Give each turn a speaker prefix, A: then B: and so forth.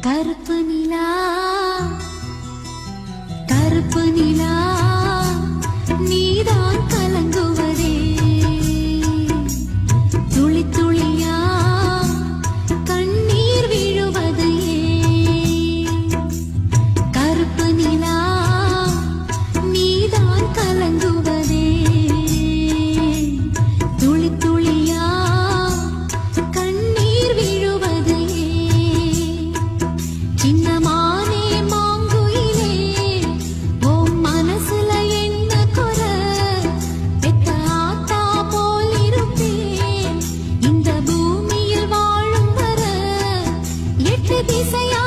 A: கருப்பு நிலா கருப்பு நிலா நீதான் கலங்குவதே துளி துளியா கண்ணீர் விழுவது கருப்பு நிலா நீதான் கலங்குவதே துளி துளியா கண்ணீர் விழுவது சின்னமானே மாங்குயிலே உன் மனசுல என்ன குறை பெத்த ஆத்தா போல் இருப்பேன் இந்த பூமியில் வாழும் வர எட்டு திசையா